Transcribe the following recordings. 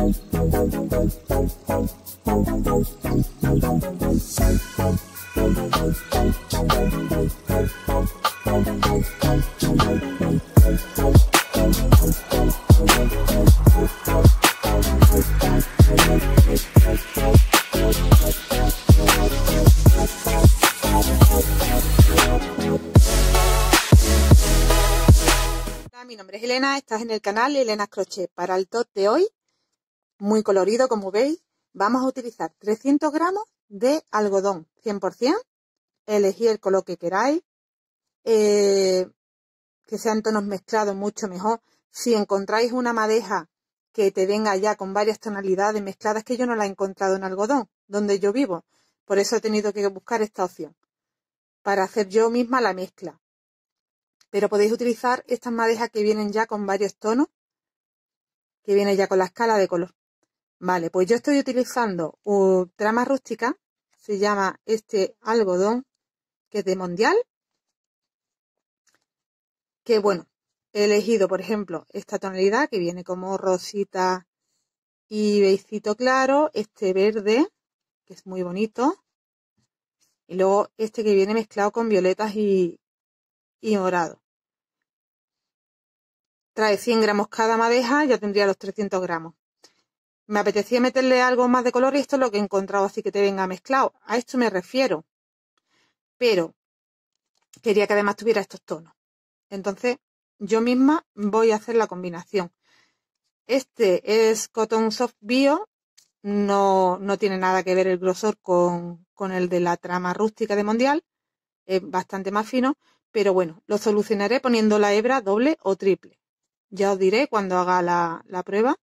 Mi nombre es Elena, estás en el canal Elena Crochet. Para el top de hoy, muy colorido como veis, vamos a utilizar 300 gramos de algodón 100%, elegí el color que queráis, que sean tonos mezclados mucho mejor. Si encontráis una madeja que te venga ya con varias tonalidades mezcladas, que yo no la he encontrado en algodón, donde yo vivo, por eso he tenido que buscar esta opción, para hacer yo misma la mezcla. Pero podéis utilizar estas madejas que vienen ya con varios tonos, que viene ya con la escala de color. Vale, pues yo estoy utilizando trama rústica, se llama este algodón, que es de Mondial. Que bueno, he elegido, por ejemplo, esta tonalidad que viene como rosita y beigecito claro, este verde, que es muy bonito, y luego este que viene mezclado con violetas y morado. Trae 100 gramos cada madeja, ya tendría los 300 gramos. Me apetecía meterle algo más de color y esto es lo que he encontrado, así que te venga mezclado. A esto me refiero. Pero quería que además tuviera estos tonos. Entonces, yo misma voy a hacer la combinación. Este es Cotton Soft Bio. No tiene nada que ver el grosor con el de la trama rústica de Mondial. Es bastante más fino. Pero bueno, lo solucionaré poniendo la hebra doble o triple. Ya os diré cuando haga la prueba.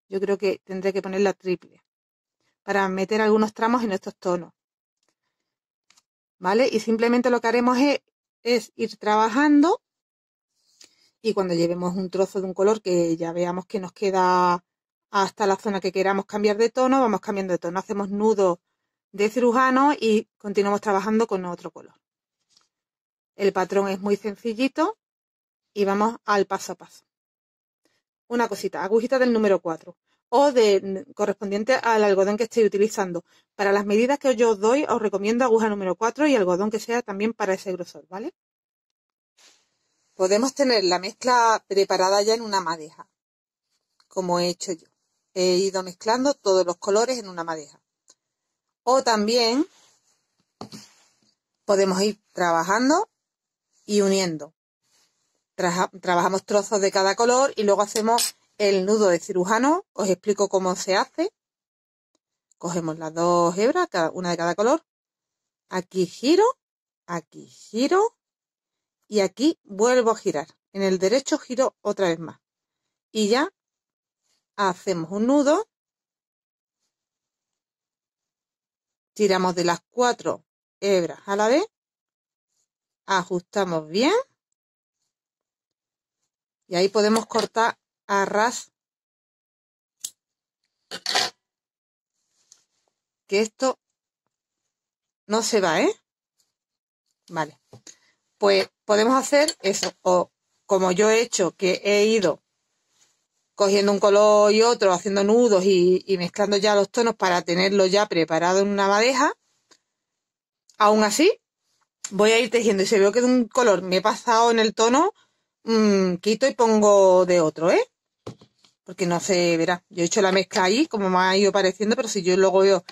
Yo creo que tendré que ponerla triple para meter algunos tramos en estos tonos. ¿Vale? Y simplemente lo que haremos es ir trabajando, y cuando llevemos un trozo de un color que ya veamos que nos queda hasta la zona que queramos cambiar de tono, vamos cambiando de tono. Hacemos nudo de cirujano y continuamos trabajando con otro color. El patrón es muy sencillito y vamos al paso a paso. Una cosita, agujita del número 4 o correspondiente al algodón que estéis utilizando. Para las medidas que yo os doy, os recomiendo aguja número 4 y algodón que sea también para ese grosor, ¿vale? Podemos tener la mezcla preparada ya en una madeja, como he hecho yo. He ido mezclando todos los colores en una madeja. O también podemos ir trabajando y uniendo. Trabajamos trozos de cada color y luego hacemos el nudo de cirujano. Os explico cómo se hace. Cogemos las dos hebras, una de cada color. Aquí giro y aquí vuelvo a girar. En el derecho giro otra vez más. Y ya hacemos un nudo. Tiramos de las 4 hebras a la vez. Ajustamos bien. Y ahí podemos cortar a ras. Que esto no se va, ¿eh? Vale. Pues podemos hacer eso. O como yo he hecho, que he ido cogiendo un color y otro, haciendo nudos y mezclando ya los tonos para tenerlo ya preparado en una madeja. Aún así, voy a ir tejiendo y si veo que de un color me he pasado en el tono, quito y pongo de otro, ¿eh? Porque no se verá. Yo he hecho la mezcla ahí, como me ha ido pareciendo, pero si yo luego veo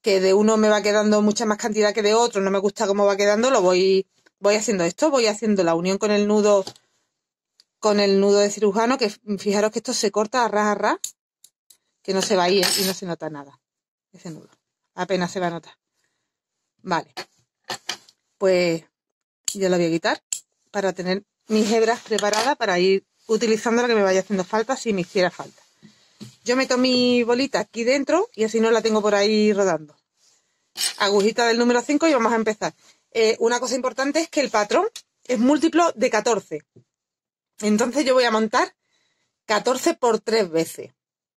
que de uno me va quedando mucha más cantidad que de otro, no me gusta cómo va quedando, lo voy haciendo esto, voy haciendo la unión con el nudo de cirujano, que fijaros que esto se corta a ras, que no se va a ir y no se nota nada, ese nudo, apenas se va a notar. Vale, pues yo la voy a quitar para tener mis hebras preparadas para ir utilizando la que me vaya haciendo falta si me hiciera falta. Yo meto mi bolita aquí dentro y así no la tengo por ahí rodando. Agujita del número 5 y vamos a empezar. Una cosa importante es que el patrón es múltiplo de 14. Entonces yo voy a montar 14 por 3 veces.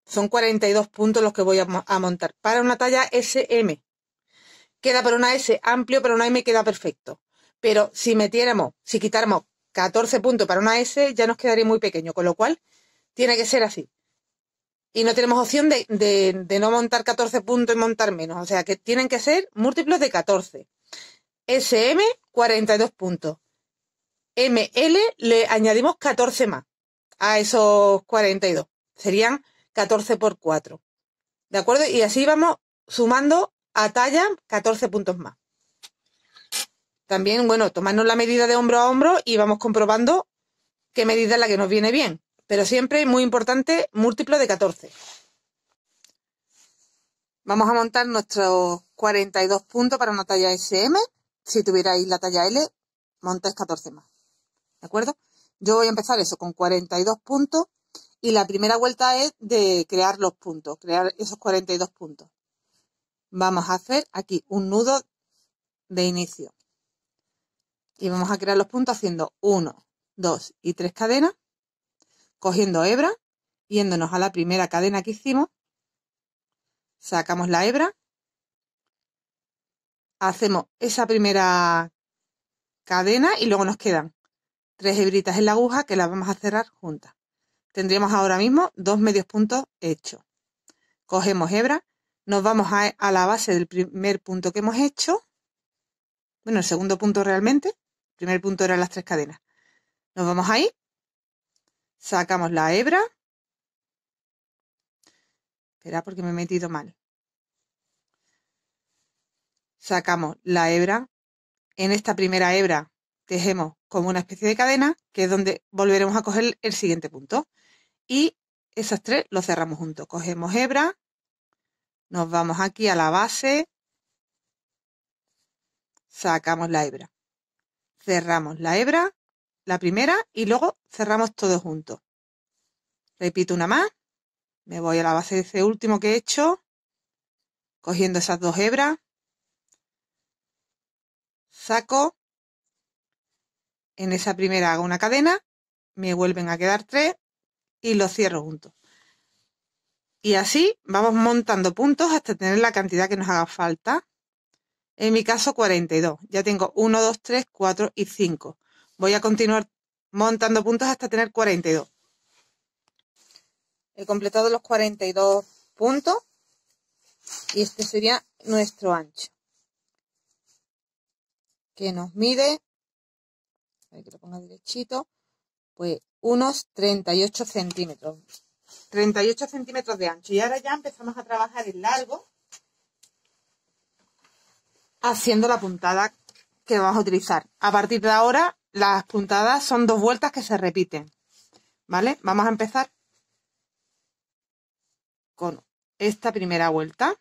Son 42 puntos los que voy a montar. Para una talla SM. Queda para una S amplio, para una M queda perfecto. Pero si quitáramos 14 puntos para una S, ya nos quedaría muy pequeño. Con lo cual, tiene que ser así. y no tenemos opción de no montar 14 puntos y montar menos. O sea que tienen que ser múltiplos de 14. SM, 42 puntos. ML le añadimos 14 más a esos 42. Serían 14 por 4. ¿De acuerdo? Y así vamos sumando a talla 14 puntos más. También, bueno, tomarnos la medida de hombro a hombro y vamos comprobando qué medida es la que nos viene bien. Pero siempre es muy importante múltiplo de 14. Vamos a montar nuestros 42 puntos para una talla SM. Si tuvierais la talla L, montáis 14 más. ¿De acuerdo? Yo voy a empezar eso con 42 puntos y la primera vuelta es de crear los puntos, crear esos 42 puntos. Vamos a hacer aquí un nudo de inicio. Y vamos a crear los puntos haciendo 1, 2 y 3 cadenas, cogiendo hebra, yéndonos a la primera cadena que hicimos, sacamos la hebra, hacemos esa primera cadena y luego nos quedan 3 hebritas en la aguja que las vamos a cerrar juntas. Tendríamos ahora mismo 2 medios puntos hechos. Cogemos hebra, nos vamos a la base del primer punto que hemos hecho, bueno, el segundo punto realmente, el primer punto eran las 3 cadenas. Nos vamos ahí, sacamos la hebra, espera porque me he metido mal. Sacamos la hebra, en esta primera hebra tejemos como una especie de cadena, que es donde volveremos a coger el siguiente punto. Y esas 3 los cerramos juntos. Cogemos hebra, nos vamos aquí a la base, sacamos la hebra, cerramos la hebra, la primera, y luego cerramos todo juntos. Repito una más, me voy a la base de ese último que he hecho, cogiendo esas 2 hebras, saco, en esa primera hago una cadena, me vuelven a quedar 3 y los cierro juntos. Y así vamos montando puntos hasta tener la cantidad que nos haga falta. En mi caso 42. Ya tengo 1, 2, 3, 4 y 5. Voy a continuar montando puntos hasta tener 42. He completado los 42 puntos y este sería nuestro ancho, que nos mide, a ver que lo ponga derechito, pues unos 38 centímetros. 38 centímetros de ancho. Y ahora ya empezamos a trabajar el largo, haciendo la puntada que vamos a utilizar. A partir de ahora, las puntadas son 2 vueltas que se repiten, ¿vale? Vamos a empezar con esta primera vuelta.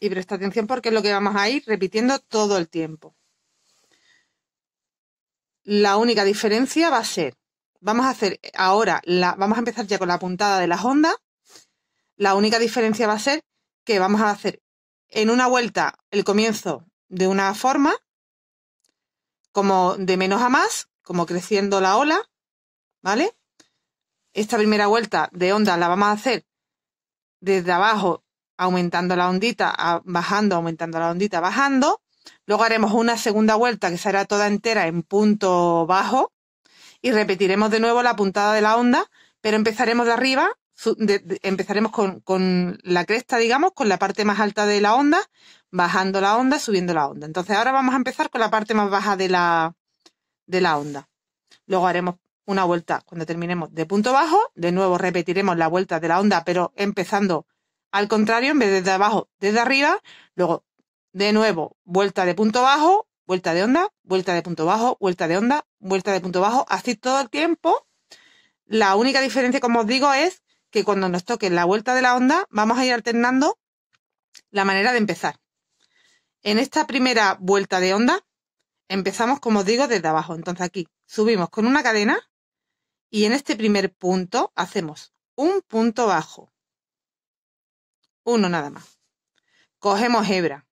Y presta atención porque es lo que vamos a ir repitiendo todo el tiempo. La única diferencia va a ser, vamos a hacer ahora, vamos a empezar ya con la puntada de las ondas. La única diferencia va a ser que vamos a hacer en una vuelta el comienzo de una forma, como de menos a más, como creciendo la ola, ¿vale? Esta primera vuelta de onda la vamos a hacer desde abajo, aumentando la ondita, bajando, aumentando la ondita, bajando. Luego haremos una segunda vuelta que será toda entera en punto bajo y repetiremos de nuevo la puntada de la onda, pero empezaremos de arriba, empezaremos con la cresta, digamos, con la parte más alta de la onda, bajando la onda, subiendo la onda. Entonces ahora vamos a empezar con la parte más baja de la onda. Luego haremos una vuelta cuando terminemos de punto bajo, de nuevo repetiremos la vuelta de la onda, pero empezando al contrario, en vez de desde abajo, desde arriba. Luego, de nuevo, vuelta de punto bajo, vuelta de onda, vuelta de punto bajo, vuelta de onda, vuelta de punto bajo, así todo el tiempo. La única diferencia, como os digo, es que cuando nos toque la vuelta de la onda, vamos a ir alternando la manera de empezar. En esta primera vuelta de onda, empezamos, como os digo, desde abajo. Entonces aquí subimos con una cadena y en este primer punto hacemos un punto bajo. Uno nada más. Cogemos hebra.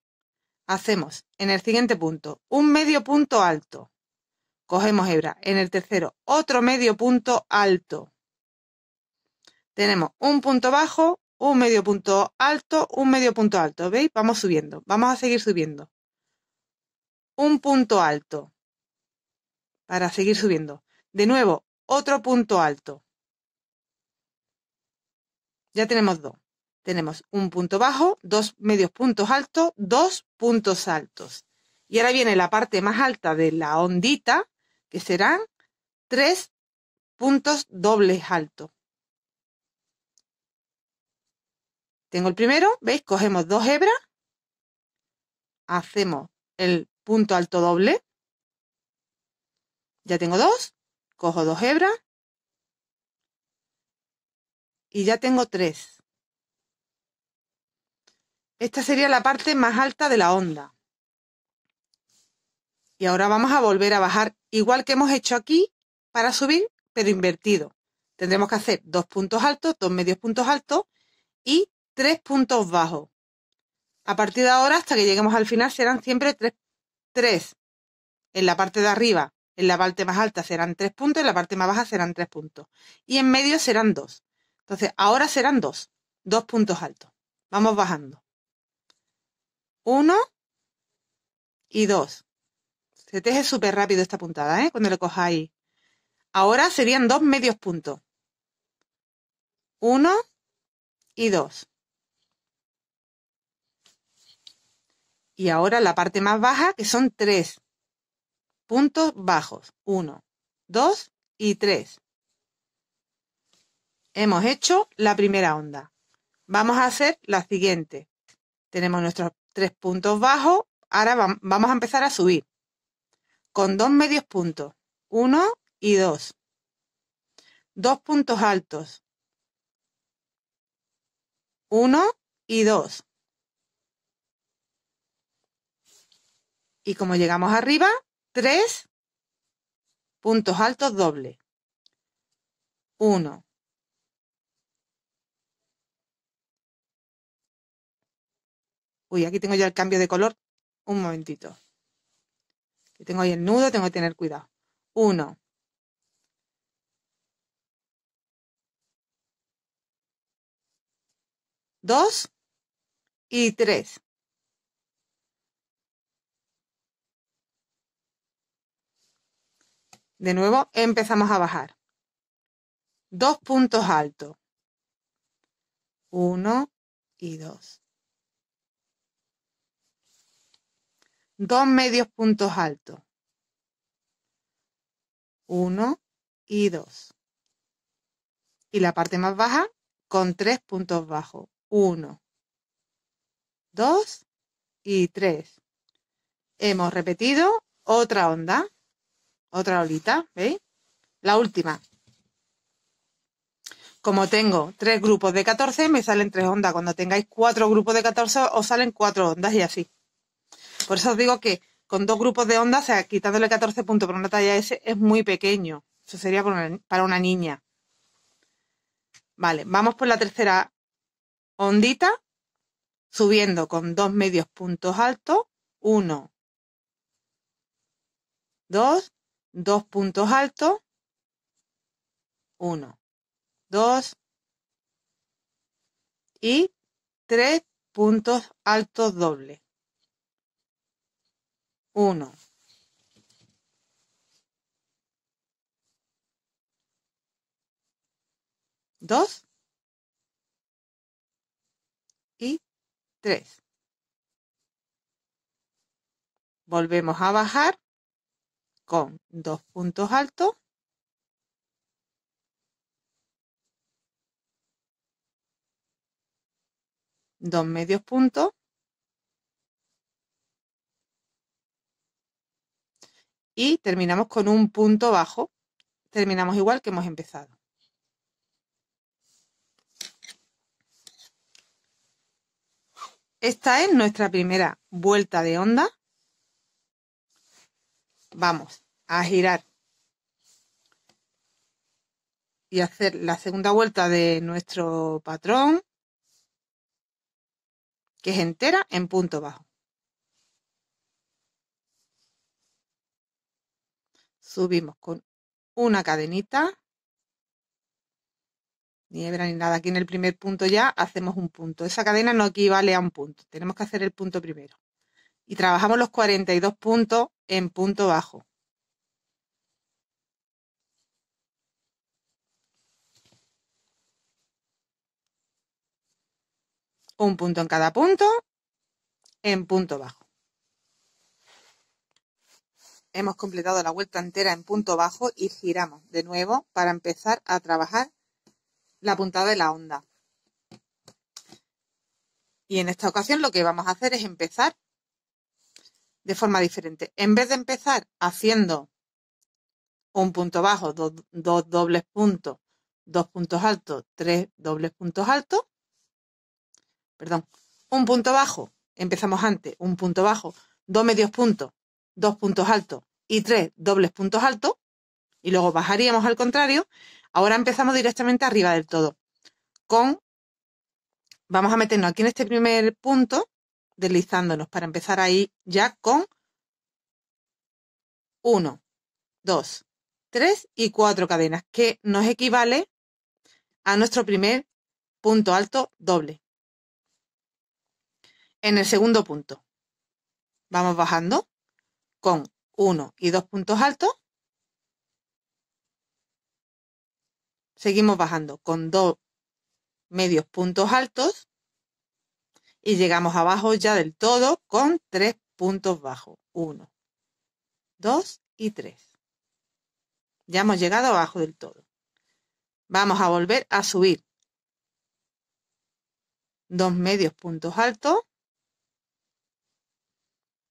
Hacemos en el siguiente punto un medio punto alto. Cogemos hebra. En el tercero otro medio punto alto. Tenemos un punto bajo, un medio punto alto, un medio punto alto. ¿Veis? Vamos subiendo. Vamos a seguir subiendo. Un punto alto. Para seguir subiendo. De nuevo, otro punto alto. Ya tenemos dos. Tenemos un punto bajo, dos medios puntos altos, dos puntos altos. Y ahora viene la parte más alta de la ondita, que serán 3 puntos dobles altos. Tengo el primero, ¿veis? Cogemos dos hebras, hacemos el punto alto doble. Ya tengo dos, cojo dos hebras y ya tengo tres. Esta sería la parte más alta de la onda. Y ahora vamos a volver a bajar, igual que hemos hecho aquí, para subir, pero invertido. Tendremos que hacer dos puntos altos, dos medios puntos altos y tres puntos bajos. A partir de ahora, hasta que lleguemos al final, serán siempre tres. En la parte de arriba, en la parte más alta serán 3 puntos, en la parte más baja serán 3 puntos. Y en medio serán 2. Entonces, ahora serán 2 puntos altos. Vamos bajando. 1 y 2. Se teje súper rápido esta puntada, ¿eh? Cuando le cojáis. Ahora serían 2 medios puntos. 1 y 2. Y ahora la parte más baja, que son 3 puntos bajos. 1, 2 y 3. Hemos hecho la primera onda. Vamos a hacer la siguiente. Tenemos nuestros 3 puntos bajos. Ahora vamos a empezar a subir. Con 2 medios puntos. 1 y 2. 2 puntos altos. 1 y 2. Y como llegamos arriba, 3 puntos altos dobles. 1. Uy, aquí tengo ya el cambio de color. Un momentito. Aquí tengo ahí el nudo, tengo que tener cuidado. 1. 2 y 3. De nuevo empezamos a bajar. 2 puntos altos. 1 y 2. 2 medios puntos altos. 1 y 2. Y la parte más baja con 3 puntos bajos. 1, 2 y 3. Hemos repetido otra onda, otra olita, ¿veis? La última. Como tengo 3 grupos de 14, me salen 3 ondas. Cuando tengáis 4 grupos de 14, os salen 4 ondas y así. Por eso os digo que con 2 grupos de ondas, o sea, quitándole 14 puntos por una talla S, es muy pequeño. Eso sería para una niña. Vale, vamos por la tercera ondita, subiendo con 2 medios puntos altos. 1, 2, 2 puntos altos. 1, 2 y 3 puntos altos dobles. 1, 2 y 3. Volvemos a bajar con 2 puntos altos. 2 medios puntos. Y terminamos con un punto bajo. Terminamos igual que hemos empezado. Esta es nuestra primera vuelta de onda. Vamos a girar y hacer la segunda vuelta de nuestro patrón, que es entera en punto bajo. Subimos con una cadenita, ni hebra ni nada. Aquí en el primer punto ya hacemos un punto. Esa cadena no equivale a un punto. Tenemos que hacer el punto primero. Y trabajamos los 42 puntos en punto bajo. Un punto en cada punto, en punto bajo. Hemos completado la vuelta entera en punto bajo y giramos de nuevo para empezar a trabajar la puntada de la onda. Y en esta ocasión lo que vamos a hacer es empezar de forma diferente. En vez de empezar haciendo un punto bajo, dos dobles puntos, 2 puntos altos, 3 dobles puntos altos, perdón, un punto bajo, empezamos antes, un punto bajo, 2 medios puntos, 2 puntos altos y 3 dobles puntos altos, y luego bajaríamos al contrario. Ahora empezamos directamente arriba del todo. Vamos a meternos aquí en este primer punto, deslizándonos para empezar ahí ya con 1, 2, 3 y 4 cadenas, que nos equivale a nuestro primer punto alto doble. En el segundo punto vamos bajando con 1 y 2 puntos altos. Seguimos bajando con 2 medios puntos altos y llegamos abajo ya del todo con 3 puntos bajos. 1, 2 y 3. Ya hemos llegado abajo del todo. Vamos a volver a subir 2 medios puntos altos,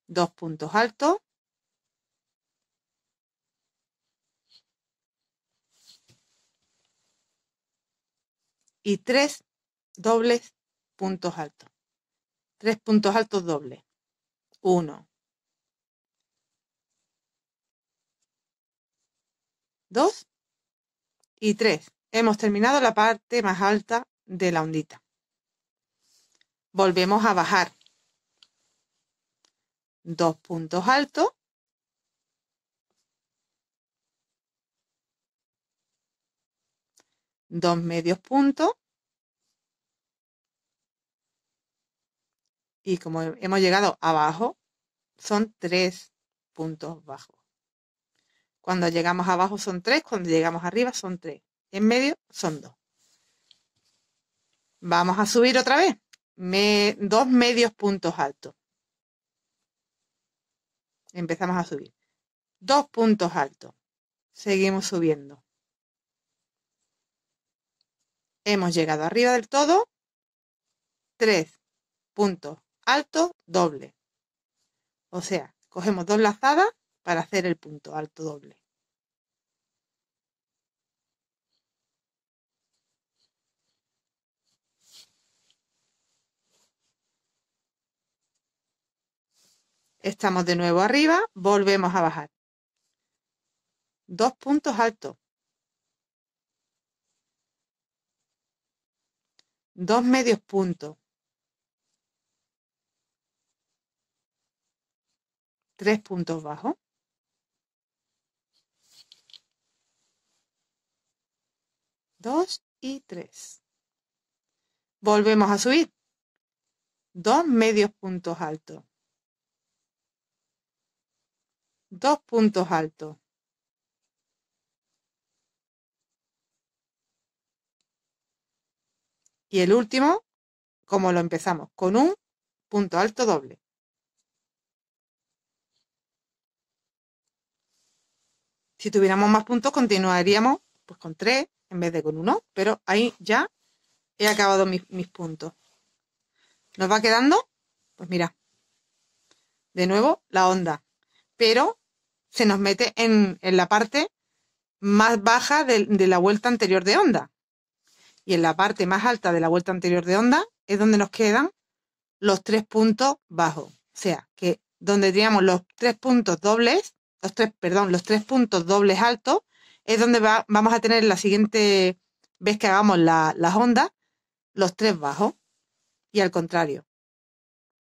2 puntos altos, y 3 dobles puntos altos. 3 puntos altos dobles. 1, 2 y 3. Hemos terminado la parte más alta de la ondita. Volvemos a bajar 2 puntos altos, 2 medios puntos, y como hemos llegado abajo, son 3 puntos bajos. Cuando llegamos abajo son 3, cuando llegamos arriba son 3. En medio son 2. Vamos a subir otra vez. 2 medios puntos altos. Empezamos a subir. 2 puntos altos. Seguimos subiendo. Hemos llegado arriba del todo. 3 puntos altos dobles. O sea, cogemos 2 lazadas para hacer el punto alto doble. Estamos de nuevo arriba, volvemos a bajar. 2 puntos altos. 2 medios puntos. 3 puntos bajos. 2 y 3. Volvemos a subir. 2 medios puntos altos. 2 puntos altos. Y el último, como lo empezamos, con un punto alto doble. Si tuviéramos más puntos, continuaríamos pues con 3 en vez de con 1, pero ahí ya he acabado mis puntos. ¿Nos va quedando? Pues mira, de nuevo la onda, pero se nos mete en la parte más baja de la vuelta anterior de onda. Y en la parte más alta de la vuelta anterior de onda es donde nos quedan los 3 puntos bajos. O sea, que donde teníamos los 3 puntos dobles, los 3 puntos dobles altos, es donde vamos a tener la siguiente vez que hagamos las ondas, los 3 bajos. Y al contrario.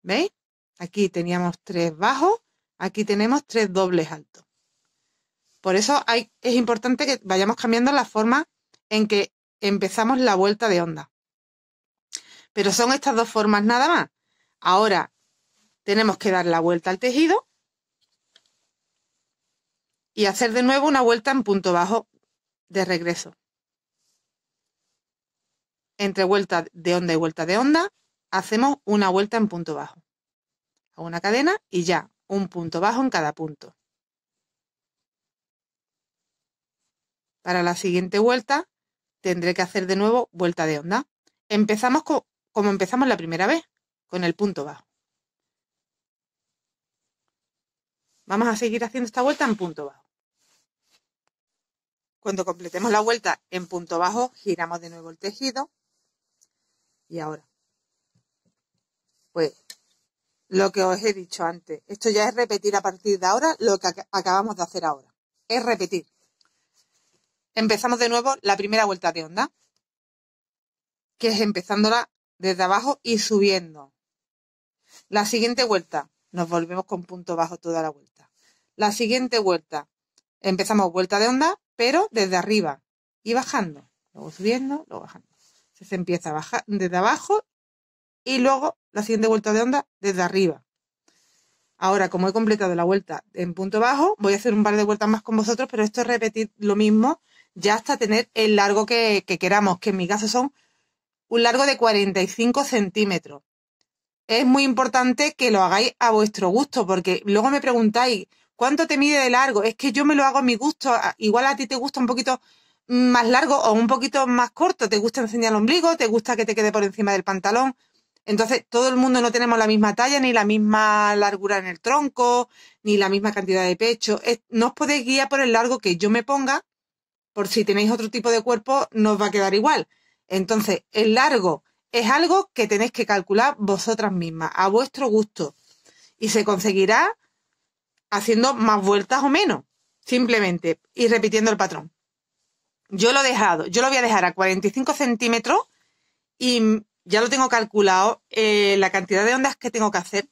¿Veis? Aquí teníamos 3 bajos, aquí tenemos 3 dobles altos. Por eso es importante que vayamos cambiando la forma en que empezamos la vuelta de onda. Pero son estas dos formas nada más. Ahora tenemos que dar la vuelta al tejido y hacer de nuevo una vuelta en punto bajo de regreso. Entre vuelta de onda y vuelta de onda, hacemos una vuelta en punto bajo. Hago una cadena y ya, un punto bajo en cada punto. Para la siguiente vuelta tendré que hacer de nuevo vuelta de onda. Empezamos como empezamos la primera vez, con el punto bajo. Vamos a seguir haciendo esta vuelta en punto bajo. Cuando completemos la vuelta en punto bajo, giramos de nuevo el tejido. Y ahora, pues, lo que os he dicho antes. Esto ya es repetir a partir de ahora lo que acabamos de hacer ahora. Es repetir. Empezamos de nuevo la primera vuelta de onda, que es empezándola desde abajo y subiendo. La siguiente vuelta, nos volvemos con punto bajo toda la vuelta. La siguiente vuelta, empezamos vuelta de onda, pero desde arriba y bajando. Luego subiendo, luego bajando. Se empieza a bajar desde abajo y luego la siguiente vuelta de onda desde arriba. Ahora, como he completado la vuelta en punto bajo, voy a hacer un par de vueltas más con vosotros, pero esto es repetir lo mismo ya hasta tener el largo que queramos, que en mi caso son un largo de 45 centímetros. Es muy importante que lo hagáis a vuestro gusto, porque luego me preguntáis, ¿cuánto te mide de largo? Es que yo me lo hago a mi gusto. Igual a ti te gusta un poquito más largo o un poquito más corto. Te gusta enseñar el ombligo, te gusta que te quede por encima del pantalón. Entonces, todo el mundo no tenemos la misma talla, ni la misma largura en el tronco, ni la misma cantidad de pecho. No os podéis guiar por el largo que yo me ponga, por si tenéis otro tipo de cuerpo, no os va a quedar igual. Entonces, el largo es algo que tenéis que calcular vosotras mismas, a vuestro gusto. Y se conseguirá haciendo más vueltas o menos, simplemente, y repitiendo el patrón. Yo lo voy a dejar a 45 centímetros y ya lo tengo calculado la cantidad de ondas que tengo que hacer.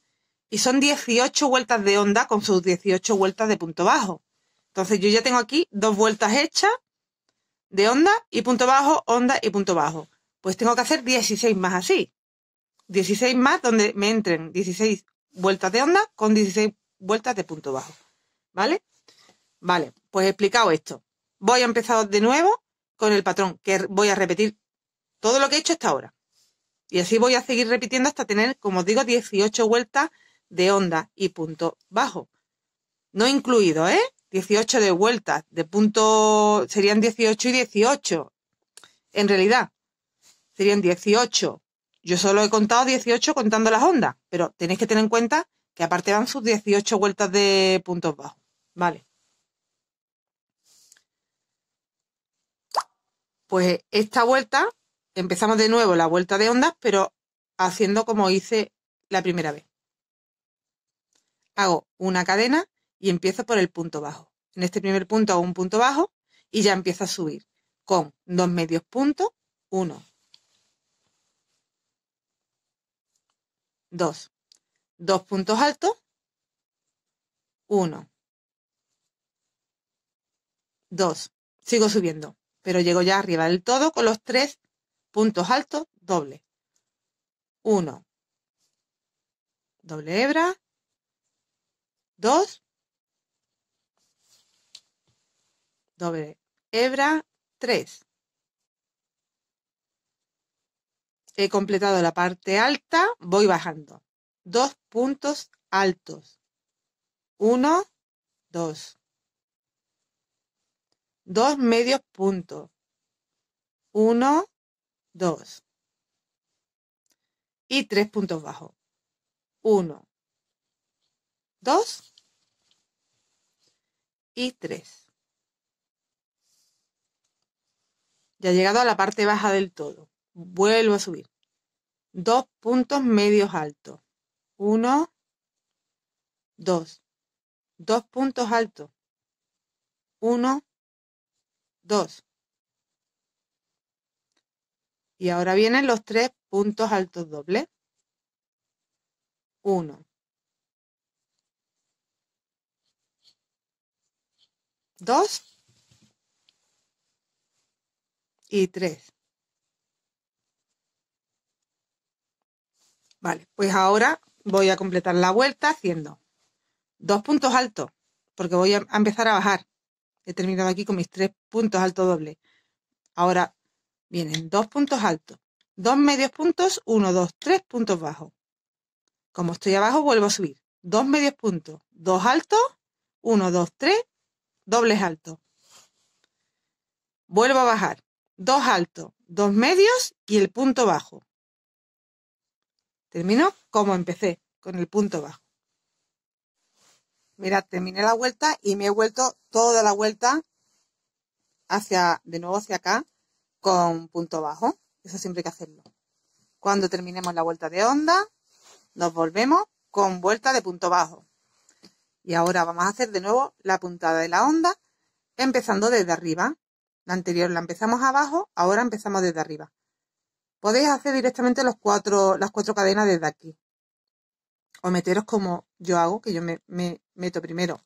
Y son 18 vueltas de onda con sus 18 vueltas de punto bajo. Entonces yo ya tengo aquí 2 vueltas hechas de onda y punto bajo, onda y punto bajo. Pues tengo que hacer 16 más así. 16 más donde me entren 16 vueltas de onda con 16 vueltas de punto bajo. ¿Vale? Vale, pues he explicado esto. Voy a empezar de nuevo con el patrón, que voy a repetir todo lo que he hecho hasta ahora. Y así voy a seguir repitiendo hasta tener, como os digo, 18 vueltas de onda y punto bajo. No incluido, 18 de vueltas, de punto serían 18 y 18. En realidad, serían 18. Yo solo he contado 18 contando las ondas, pero tenéis que tener en cuenta que aparte van sus 18 vueltas de puntos bajos. Vale. Pues esta vuelta, empezamos de nuevo la vuelta de ondas, pero haciendo como hice la primera vez. Hago una cadena y empiezo por el punto bajo. En este primer punto hago un punto bajo y ya empiezo a subir con 2 medios puntos, 1, 2, 2 puntos altos, 1, 2, sigo subiendo, pero llego ya arriba del todo con los 3 puntos altos dobles. 1, doble hebra, 2, doble hebra, 3. He completado la parte alta, voy bajando. 2 puntos altos. 1, 2. 2 medios puntos. 1, 2. Y 3 puntos bajos. 1, 2 y 3. Ya he llegado a la parte baja del todo. Vuelvo a subir. 2 puntos medios altos. 1, 2. 2 puntos altos. 1, 2. Y ahora vienen los 3 puntos altos dobles. 1, 2 y 3. Vale, pues ahora voy a completar la vuelta haciendo 2 puntos altos, porque voy a empezar a bajar. He terminado aquí con mis 3 puntos altos dobles. Ahora vienen 2 puntos altos, 2 medios puntos, 1, 2, 3 puntos bajos. Como estoy abajo, vuelvo a subir. 2 medios puntos, 2 altos, 1, 2, 3, dobles altos. Vuelvo a bajar. 2 altos, 2 medios y el punto bajo. Termino como empecé, con el punto bajo. Mirad, terminé la vuelta y me he vuelto toda la vuelta de nuevo hacia acá con punto bajo. Eso siempre hay que hacerlo. Cuando terminemos la vuelta de onda, nos volvemos con vuelta de punto bajo. Y ahora vamos a hacer de nuevo la puntada de la onda, empezando desde arriba. La anterior la empezamos abajo, ahora empezamos desde arriba. Podéis hacer directamente las cuatro cadenas desde aquí. O meteros como yo hago, que yo me meto primero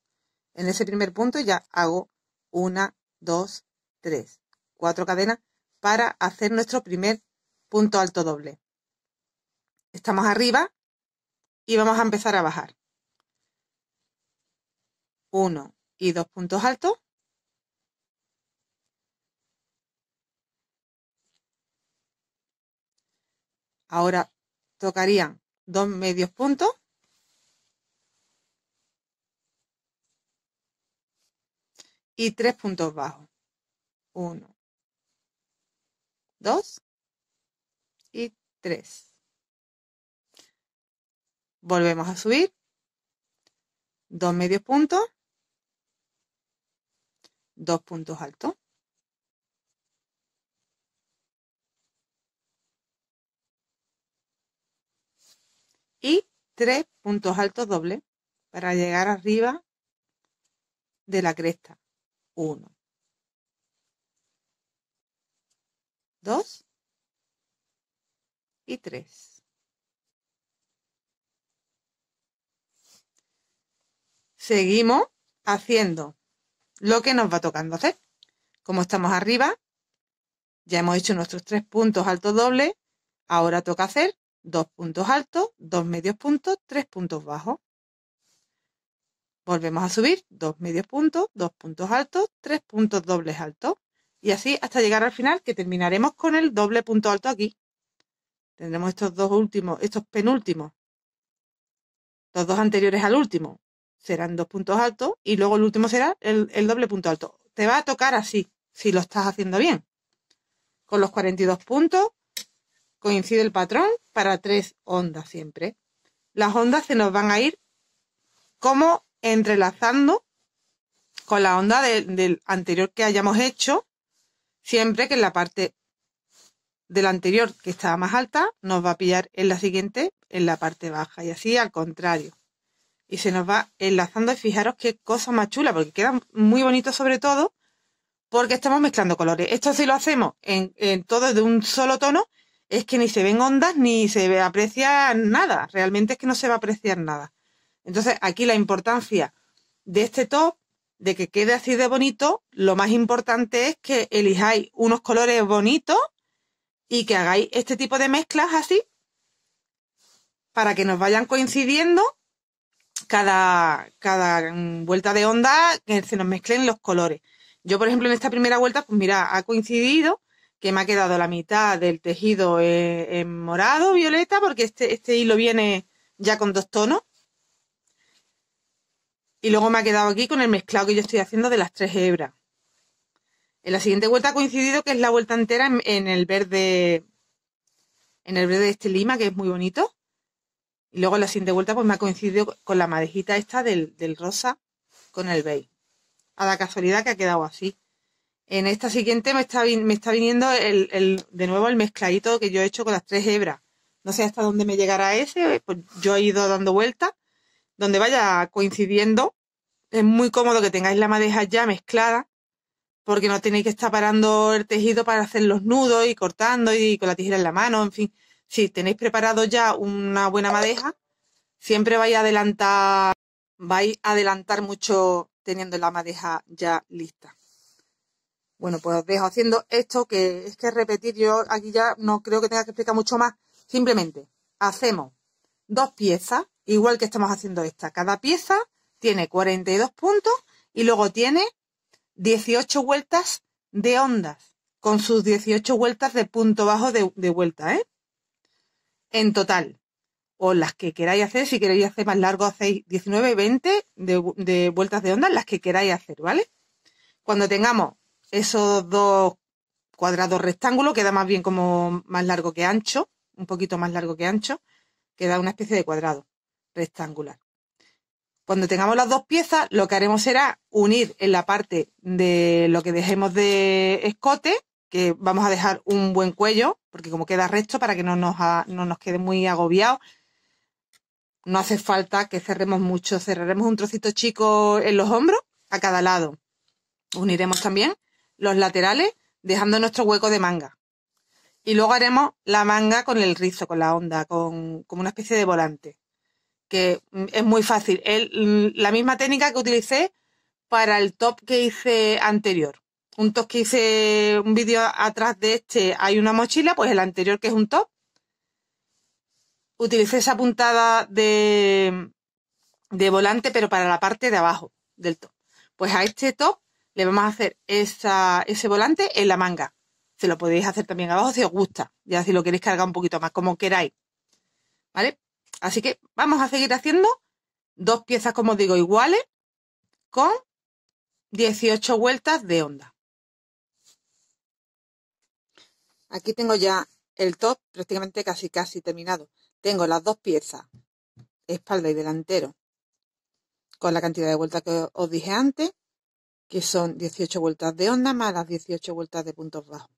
en ese primer punto y ya hago 1, 2, 3, 4 cadenas para hacer nuestro primer punto alto doble. Estamos arriba y vamos a empezar a bajar. 1 y 2 puntos altos. Ahora tocarían 2 medios puntos. Y 3 puntos bajos. 1, 2 y 3. Volvemos a subir. 2 medios puntos. 2 puntos altos. Y 3 puntos altos dobles para llegar arriba de la cresta. 1, 2 y 3. Seguimos haciendo lo que nos va tocando hacer. Como estamos arriba, ya hemos hecho nuestros 3 puntos altos dobles. Ahora toca hacer 2 puntos altos, 2 medios puntos, 3 puntos bajos. Volvemos a subir 2 medios puntos, 2 puntos altos, 3 puntos dobles altos. Y así hasta llegar al final, que terminaremos con el doble punto alto aquí. Tendremos estos penúltimos. Los dos anteriores al último serán 2 puntos altos y luego el último será el doble punto alto. Te va a tocar así, si lo estás haciendo bien. Con los 42 puntos coincide el patrón para 3 ondas siempre. Las ondas se nos van a ir como entrelazando con la onda del anterior que hayamos hecho, siempre que en la parte del anterior que estaba más alta nos va a pillar en la siguiente en la parte baja y así al contrario. Y se nos va enlazando y fijaros qué cosa más chula, porque queda muy bonito sobre todo porque estamos mezclando colores. Esto si lo hacemos en todo de un solo tono, es que ni se ven ondas ni se aprecia nada. Realmente es que no se va a apreciar nada. Entonces aquí la importancia de este top, de que quede así de bonito, lo más importante es que elijáis unos colores bonitos y que hagáis este tipo de mezclas así para que nos vayan coincidiendo cada vuelta de onda, que se nos mezclen los colores. Yo, por ejemplo, en esta primera vuelta, pues mira, ha coincidido que me ha quedado la mitad del tejido en morado, violeta, porque este hilo viene ya con 2 tonos. Y luego me ha quedado aquí con el mezclado que yo estoy haciendo de las 3 hebras. En la siguiente vuelta ha coincidido que es la vuelta entera en el verde de este lima, que es muy bonito. Y luego en la siguiente vuelta pues me ha coincidido con la madejita esta del rosa con el beige. A la casualidad que ha quedado así. En esta siguiente me está viniendo de nuevo el mezcladito que yo he hecho con las 3 hebras. No sé hasta dónde me llegará ese, pues yo he ido dando vueltas. Donde vaya coincidiendo, es muy cómodo que tengáis la madeja ya mezclada, porque no tenéis que estar parando el tejido para hacer los nudos y cortando y con la tijera en la mano, en fin. Si tenéis preparado ya una buena madeja, siempre vais a adelantar mucho teniendo la madeja ya lista. Bueno, pues os dejo haciendo esto, que es que repetir, yo aquí ya no creo que tenga que explicar mucho más. Simplemente hacemos 2 piezas, igual que estamos haciendo esta. Cada pieza tiene 42 puntos y luego tiene 18 vueltas de ondas con sus 18 vueltas de punto bajo de vuelta, ¿eh? En total. O las que queráis hacer, si queréis hacer más largo, hacéis 19, 20 de vueltas de onda, las que queráis hacer, ¿vale? Cuando tengamos esos dos cuadrados rectángulos, queda más bien como más largo que ancho, un poquito más largo que ancho, queda una especie de cuadrado rectangular. Cuando tengamos las dos piezas, lo que haremos será unir en la parte de lo que dejemos de escote, que vamos a dejar un buen cuello, porque como queda recto, para que no nos quede muy agobiado, no hace falta que cerremos mucho, cerraremos un trocito chico en los hombros a cada lado. Uniremos también los laterales, dejando nuestro hueco de manga. Y luego haremos la manga con el rizo, con la onda, como una especie de volante, que es muy fácil. La misma técnica que utilicé para el top que hice anterior. Un top que hice, un vídeo atrás de este, hay una mochila, pues el anterior que es un top. Utilicé esa puntada de volante, pero para la parte de abajo del top. Pues a este top le vamos a hacer ese volante en la manga. Se lo podéis hacer también abajo si os gusta, ya si lo queréis cargar un poquito más, como queráis. ¿Vale? Así que vamos a seguir haciendo dos piezas, como os digo, iguales, con 18 vueltas de onda. Aquí tengo ya el top prácticamente casi terminado. Tengo las dos piezas, espalda y delantero, con la cantidad de vueltas que os dije antes, que son 18 vueltas de onda más las 18 vueltas de puntos bajos.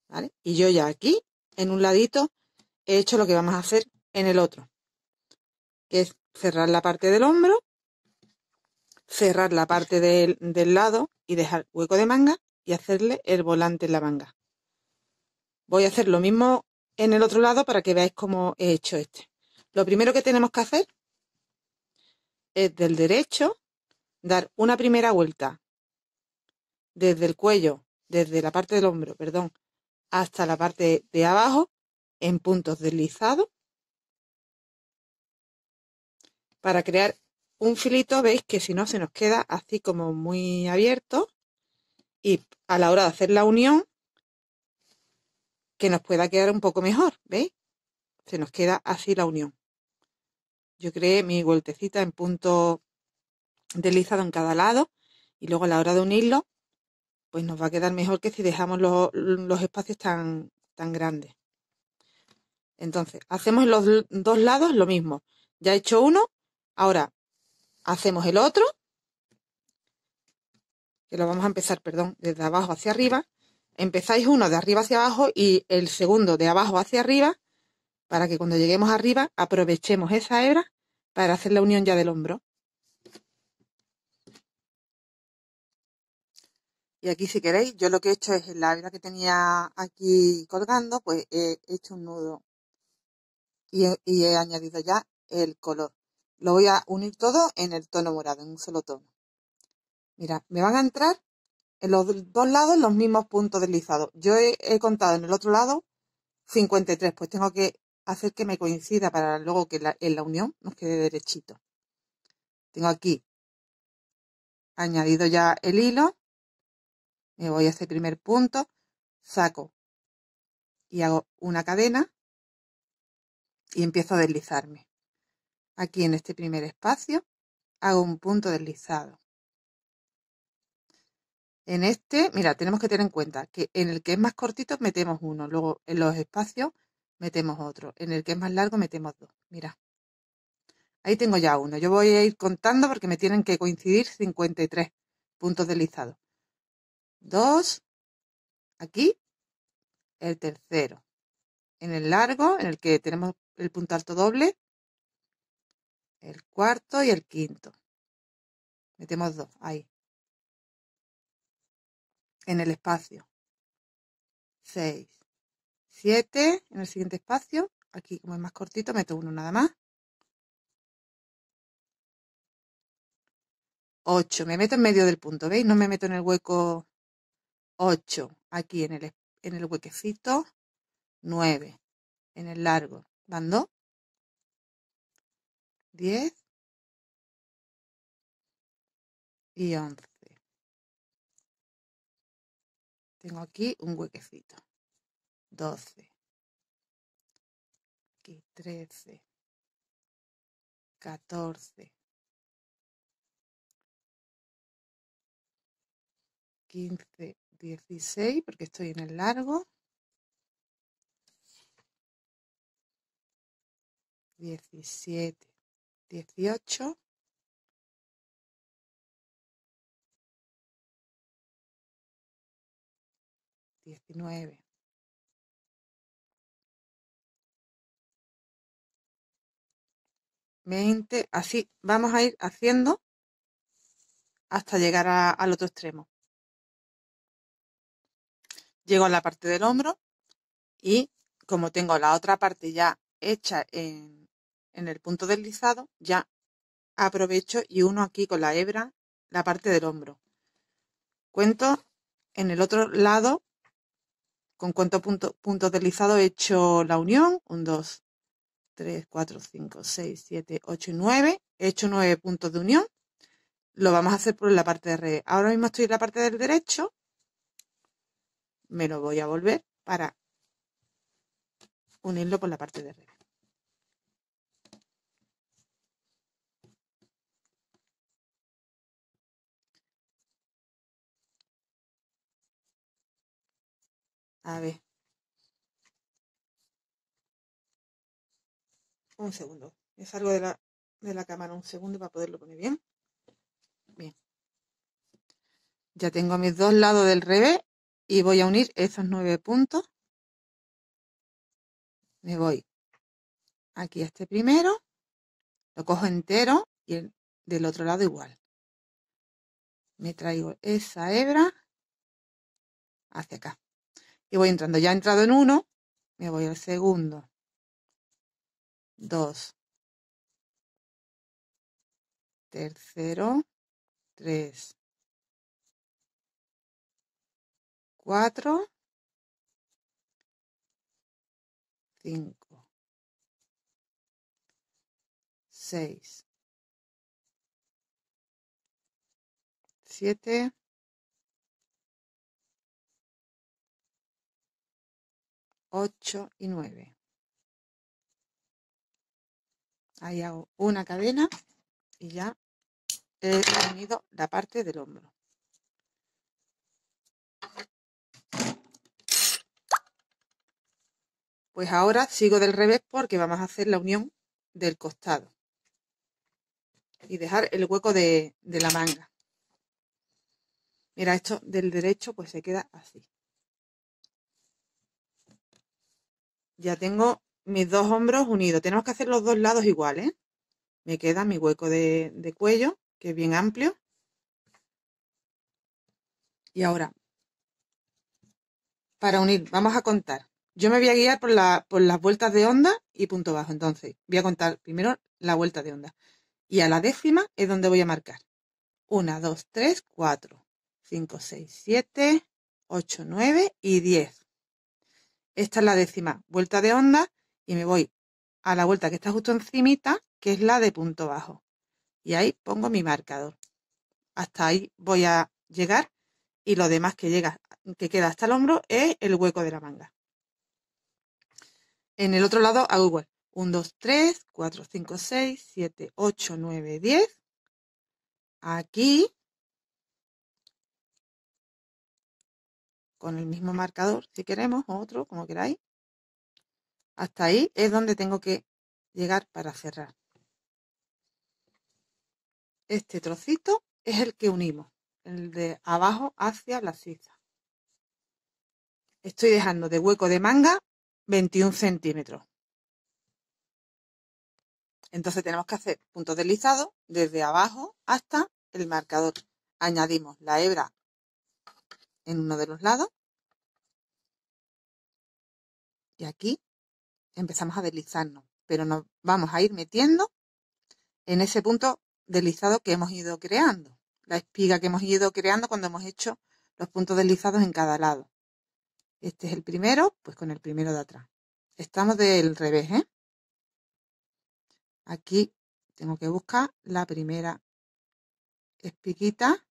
¿Vale? Y yo ya aquí, en un ladito, he hecho lo que vamos a hacer en el otro, que es cerrar la parte del hombro, cerrar la parte del lado y dejar hueco de manga y hacerle el volante en la manga. Voy a hacer lo mismo en el otro lado para que veáis cómo he hecho este. Lo primero que tenemos que hacer es del derecho dar una primera vuelta desde el cuello, desde la parte del hombro, perdón, hasta la parte de abajo en puntos deslizados para crear un filito. Veis que si no se nos queda así como muy abierto y a la hora de hacer la unión que nos pueda quedar un poco mejor, ¿veis? Se nos queda así la unión. Yo creé mi vueltecita en punto deslizado en cada lado y luego a la hora de unirlo pues nos va a quedar mejor que si dejamos los espacios tan grandes. Entonces, hacemos los dos lados lo mismo. Ya he hecho uno, ahora hacemos el otro, que lo vamos a empezar, perdón, desde abajo hacia arriba. Empezáis uno de arriba hacia abajo y el segundo de abajo hacia arriba, para que cuando lleguemos arriba aprovechemos esa hebra para hacer la unión ya del hombro. Y aquí, si queréis, yo lo que he hecho es en la hebra que tenía aquí colgando, pues he hecho un nudo y he añadido ya el color. Lo voy a unir todo en el tono morado, en un solo tono. Mira, me van a entrar en los dos lados los mismos puntos deslizados. Yo he contado en el otro lado 53, pues tengo que hacer que me coincida para luego que en la unión nos quede derechito. Tengo aquí añadido ya el hilo, me voy a ese primer punto, saco y hago una cadena y empiezo a deslizarme. Aquí en este primer espacio hago un punto deslizado. En este, mira, tenemos que tener en cuenta que en el que es más cortito metemos uno, luego en los espacios metemos otro, en el que es más largo metemos dos. Mira, ahí tengo ya uno. Yo voy a ir contando porque me tienen que coincidir 53 puntos deslizados. 2, aquí, el tercero. En el largo, en el que tenemos el punto alto doble, el cuarto y el quinto. Metemos dos, ahí. En el espacio. 6, 7, en el siguiente espacio. Aquí, como es más cortito, meto uno nada más. 8, me meto en medio del punto, ¿veis? No me meto en el hueco. 8, aquí en el huequecito. 9, en el largo. Van 2. 10 y 11. Tengo aquí un huequecito. 12. Aquí 13. 14. 15. 16, porque estoy en el largo. 17. 18. 19. 20. Así vamos a ir haciendo hasta llegar al otro extremo. Llego a la parte del hombro y como tengo la otra parte ya hecha en el punto deslizado, ya aprovecho y uno aquí con la hebra la parte del hombro. Cuento en el otro lado con cuántos puntos deslizados he hecho la unión. 1, 2, 3, 4, 5, 6, 7, 8 y 9. He hecho 9 puntos de unión. Lo vamos a hacer por la parte de revés. Ahora mismo estoy en la parte del derecho. Me lo voy a volver para unirlo por la parte de revés. A ver. Un segundo. Me salgo de la cámara un segundo para poderlo poner bien. Bien. Ya tengo mis dos lados del revés y voy a unir esos 9 puntos. Me voy aquí a este primero, lo cojo entero y del otro lado igual. Me traigo esa hebra hacia acá. Y voy entrando. Ya he entrado en uno, me voy al segundo. 2. Tercero. 3. 4. 5. 6. 7. 8 y 9. Ahí hago una cadena y ya he unido la parte del hombro. Pues ahora sigo del revés porque vamos a hacer la unión del costado y dejar el hueco de la manga. Mira, esto del derecho pues se queda así. Ya tengo mis dos hombros unidos. Tenemos que hacer los dos lados iguales. Me queda mi hueco de cuello, que es bien amplio. Y ahora, para unir, vamos a contar. Yo me voy a guiar por las vueltas de onda y punto bajo. Entonces, voy a contar primero la vuelta de onda. Y a la décima es donde voy a marcar. 1, 2, 3, 4, 5, 6, 7, 8, 9 y 10. Esta es la décima vuelta de onda y me voy a la vuelta que está justo encimita, que es la de punto bajo. Y ahí pongo mi marcador. Hasta ahí voy a llegar y lo demás que queda hasta el hombro es el hueco de la manga. En el otro lado hago igual. 1, 2, 3, 4, 5, 6, 7, 8, 9, 10. Aquí, con el mismo marcador, si queremos, o otro, como queráis. Hasta ahí es donde tengo que llegar para cerrar. Este trocito es el que unimos, el de abajo hacia la sisa. Estoy dejando de hueco de manga 21 centímetros. Entonces tenemos que hacer puntos deslizados desde abajo hasta el marcador. Añadimos la hebra en uno de los lados y aquí empezamos a deslizarnos, pero nos vamos a ir metiendo en ese punto deslizado que hemos ido creando, la espiga que hemos ido creando cuando hemos hecho los puntos deslizados en cada lado. Este es el primero, pues con el primero de atrás. Estamos del revés, ¿eh? Aquí tengo que buscar la primera espiguita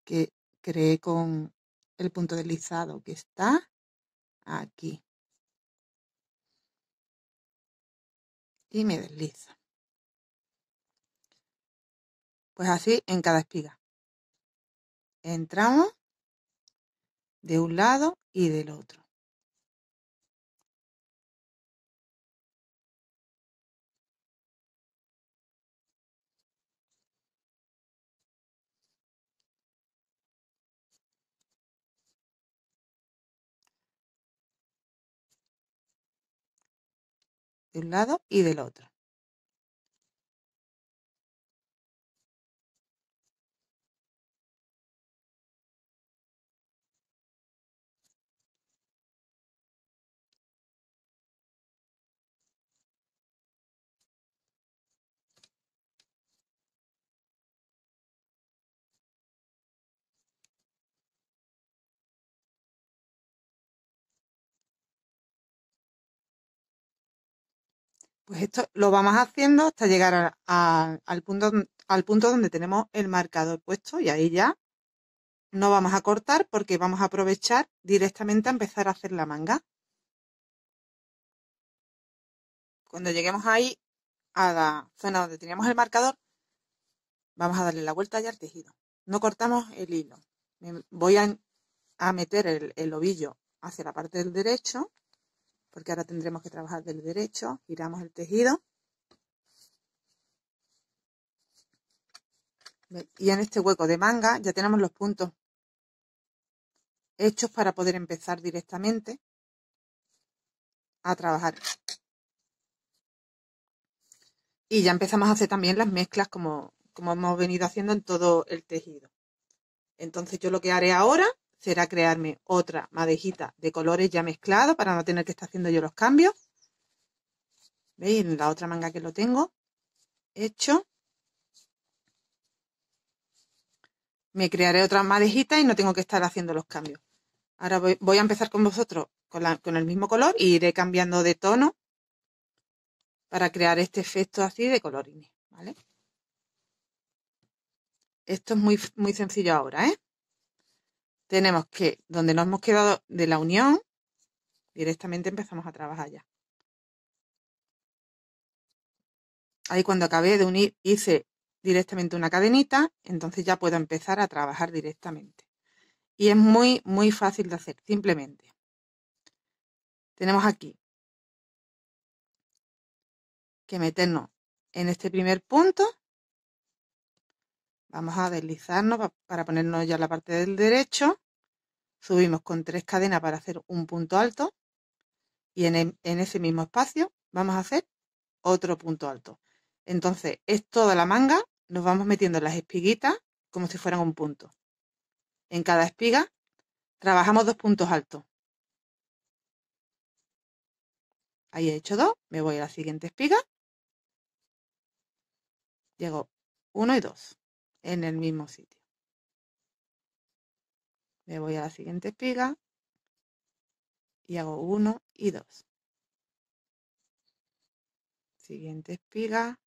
que creé con el punto deslizado que está aquí. Y me desliza. Pues así en cada espiga. Entramos de un lado y del otro. De un lado y del otro. Pues esto lo vamos haciendo hasta llegar al punto donde tenemos el marcador puesto y ahí ya no vamos a cortar porque vamos a aprovechar directamente a empezar a hacer la manga. Cuando lleguemos ahí a la zona donde teníamos el marcador, vamos a darle la vuelta ya al tejido. No cortamos el hilo. Voy a meter el ovillo hacia la parte del derecho, porque ahora tendremos que trabajar del derecho. Giramos el tejido. Y en este hueco de manga ya tenemos los puntos hechos para poder empezar directamente a trabajar. Y ya empezamos a hacer también las mezclas como hemos venido haciendo en todo el tejido. Entonces yo lo que haré ahora será crearme otra madejita de colores ya mezclados para no tener que estar haciendo yo los cambios. ¿Veis? En la otra manga que lo tengo hecho. Me crearé otra madejita y no tengo que estar haciendo los cambios. Ahora voy a empezar con vosotros con el mismo color y iré cambiando de tono para crear este efecto así de colorines, ¿vale? Esto es muy, muy sencillo ahora, ¿eh? Tenemos que, donde nos hemos quedado de la unión, directamente empezamos a trabajar ya. Ahí cuando acabé de unir hice directamente una cadenita, entonces ya puedo empezar a trabajar directamente. Y es muy, muy fácil de hacer, simplemente. Tenemos aquí que meternos en este primer punto. Vamos a deslizarnos para ponernos ya en la parte del derecho. Subimos con 3 cadenas para hacer un punto alto. Y en ese mismo espacio vamos a hacer otro punto alto. Entonces es toda la manga, nos vamos metiendo en las espiguitas como si fueran un punto. En cada espiga trabajamos 2 puntos altos. Ahí he hecho 2, me voy a la siguiente espiga. Llego 1 y 2 en el mismo sitio. Me voy a la siguiente espiga y hago 1 y 2. Siguiente espiga,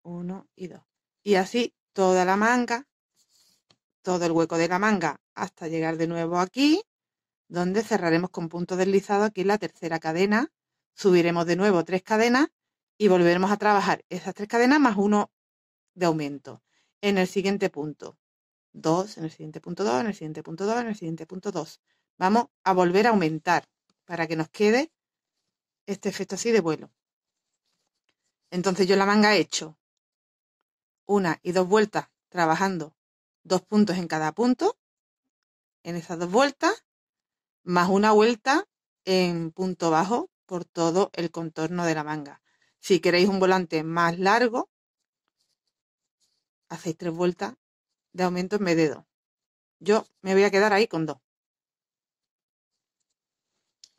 1 y 2. Y así toda la manga, todo el hueco de la manga hasta llegar de nuevo aquí, donde cerraremos con punto deslizado aquí en la tercera cadena. Subiremos de nuevo 3 cadenas y volveremos a trabajar esas 3 cadenas más 1 de aumento. En el siguiente punto 2, en el siguiente punto 2, en el siguiente punto 2, en el siguiente punto 2. Vamos a volver a aumentar para que nos quede este efecto así de vuelo. Entonces yo en la manga he hecho 1 y 2 vueltas trabajando 2 puntos en cada punto, en esas 2 vueltas, más una vuelta en punto bajo por todo el contorno de la manga. Si queréis un volante más largo, hacéis 3 vueltas de aumento en vez de 2. Yo me voy a quedar ahí con 2.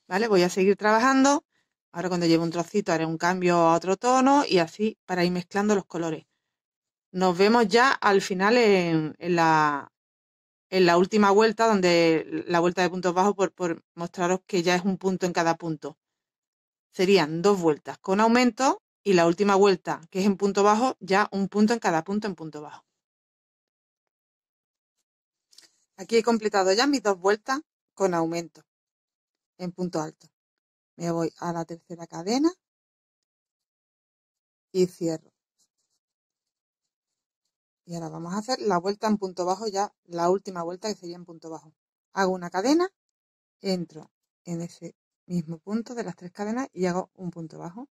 ¿Vale? Voy a seguir trabajando. Ahora cuando lleve un trocito haré un cambio a otro tono y así para ir mezclando los colores. Nos vemos ya al final en la última vuelta, donde la vuelta de puntos bajos, por mostraros que ya es un punto en cada punto. Serían 2 vueltas con aumento y la última vuelta, que es en punto bajo, ya un punto en cada punto en punto bajo. Aquí he completado ya mis 2 vueltas con aumento en punto alto. Me voy a la tercera cadena y cierro. Y ahora vamos a hacer la vuelta en punto bajo, ya la última vuelta que sería en punto bajo. Hago una cadena, entro en ese mismo punto de las 3 cadenas y hago un punto bajo.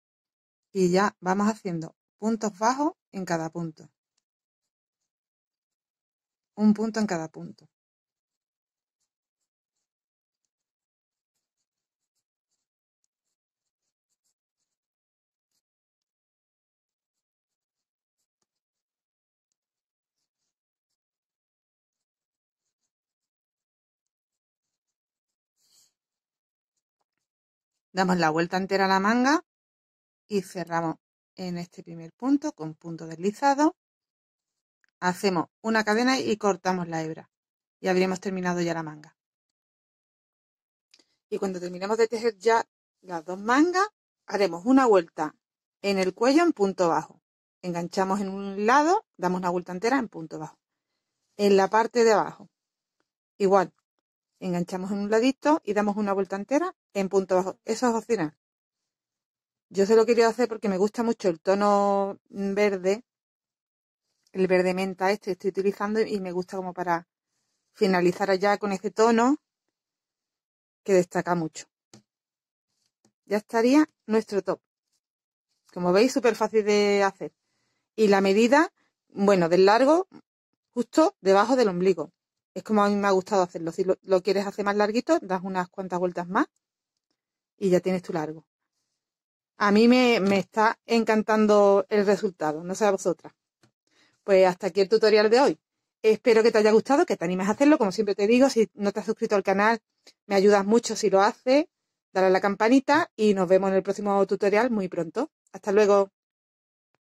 Y ya vamos haciendo puntos bajos en cada punto. Un punto en cada punto. Damos la vuelta entera a la manga y cerramos en este primer punto con punto deslizado. Hacemos una cadena y cortamos la hebra. Y habríamos terminado ya la manga. Y cuando terminemos de tejer ya las 2 mangas, haremos una vuelta en el cuello en punto bajo. Enganchamos en un lado, damos una vuelta entera en punto bajo. En la parte de abajo, igual, enganchamos en un ladito y damos una vuelta entera en punto bajo. Eso es opcional. Yo se lo quería hacer porque me gusta mucho el tono verde, el verde menta este que estoy utilizando, y me gusta como para finalizar allá con ese tono que destaca mucho. Ya estaría nuestro top. Como veis, súper fácil de hacer. Y la medida, bueno, del largo, justo debajo del ombligo. Es como a mí me ha gustado hacerlo. Si lo quieres hacer más larguito, das unas cuantas vueltas más y ya tienes tu largo. A mí me está encantando el resultado, no sé a vosotras. Pues hasta aquí el tutorial de hoy. Espero que te haya gustado, que te animes a hacerlo. Como siempre te digo, si no te has suscrito al canal, me ayudas mucho si lo haces. Dale a la campanita y nos vemos en el próximo tutorial muy pronto. Hasta luego.